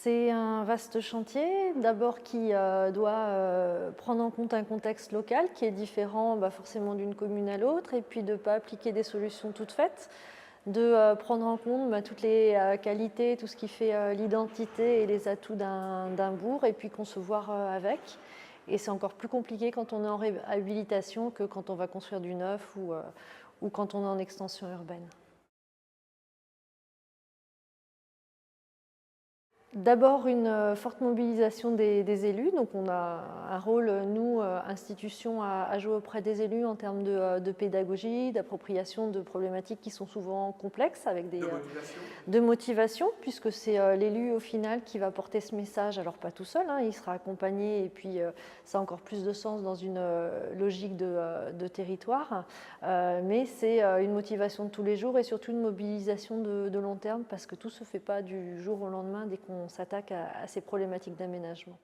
C'est un vaste chantier, d'abord qui doit prendre en compte un contexte local qui est différent forcément d'une commune à l'autre, et puis de ne pas appliquer des solutions toutes faites, de prendre en compte toutes les qualités, tout ce qui fait l'identité et les atouts d'un bourg, et puis concevoir avec. Et c'est encore plus compliqué quand on est en réhabilitation que quand on va construire du neuf ou quand on est en extension urbaine. D'abord, une forte mobilisation des élus. Donc, on a un rôle, nous, institution, à jouer auprès des élus en termes de pédagogie, d'appropriation de problématiques qui sont souvent complexes, avec de motivation, puisque c'est l'élu, au final, qui va porter ce message. Alors, pas tout seul, hein, il sera accompagné, et puis ça a encore plus de sens dans une logique de territoire. Mais c'est une motivation de tous les jours et surtout une mobilisation de long terme, parce que tout ne se fait pas du jour au lendemain dès qu'on s'attaque à ces problématiques d'aménagement.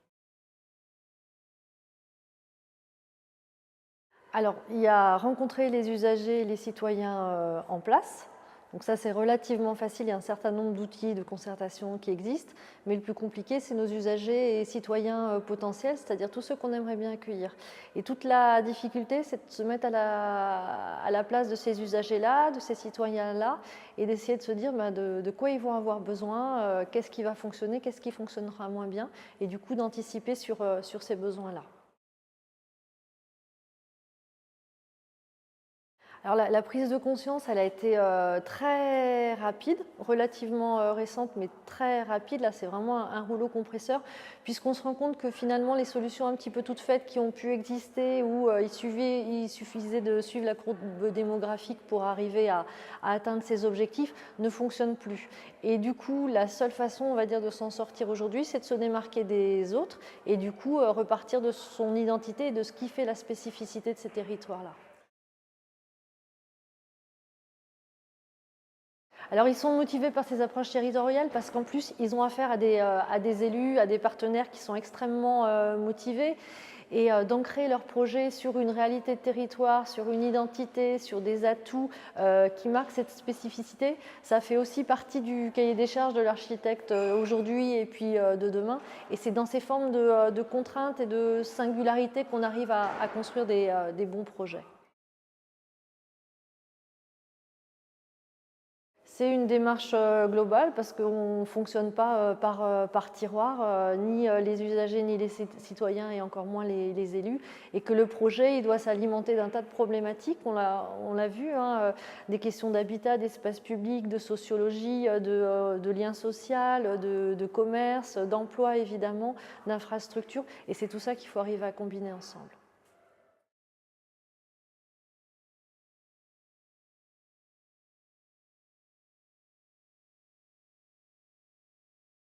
Alors, il y a rencontrer les usagers et les citoyens en place. Donc ça, c'est relativement facile, il y a un certain nombre d'outils de concertation qui existent, mais le plus compliqué, c'est nos usagers et citoyens potentiels, c'est-à-dire tous ceux qu'on aimerait bien accueillir. Et toute la difficulté, c'est de se mettre à la place de ces usagers-là, de ces citoyens-là, et d'essayer de se dire de quoi ils vont avoir besoin, qu'est-ce qui va fonctionner, qu'est-ce qui fonctionnera moins bien, et du coup d'anticiper sur ces besoins-là. Alors la prise de conscience, elle a été très rapide, relativement récente, mais très rapide. Là, c'est vraiment un rouleau compresseur, puisqu'on se rend compte que finalement, les solutions un petit peu toutes faites qui ont pu exister, où il suffisait de suivre la courbe démographique pour arriver à atteindre ces objectifs, ne fonctionnent plus. Et du coup, la seule façon, on va dire, de s'en sortir aujourd'hui, c'est de se démarquer des autres et du coup repartir de son identité et de ce qui fait la spécificité de ces territoires-là. Alors, ils sont motivés par ces approches territoriales parce qu'en plus, ils ont affaire à des élus, à des partenaires qui sont extrêmement motivés, et d'ancrer leur projet sur une réalité de territoire, sur une identité, sur des atouts qui marquent cette spécificité. Ça fait aussi partie du cahier des charges de l'architecte aujourd'hui et puis de demain. Et c'est dans ces formes de contraintes et de singularité qu'on arrive à construire des bons projets. C'est une démarche globale parce qu'on ne fonctionne pas par tiroir, ni les usagers, ni les citoyens, et encore moins les élus, et que le projet il doit s'alimenter d'un tas de problématiques. On l'a vu, hein, des questions d'habitat, d'espace public, de sociologie, de lien social, de commerce, d'emploi évidemment, d'infrastructures, et c'est tout ça qu'il faut arriver à combiner ensemble.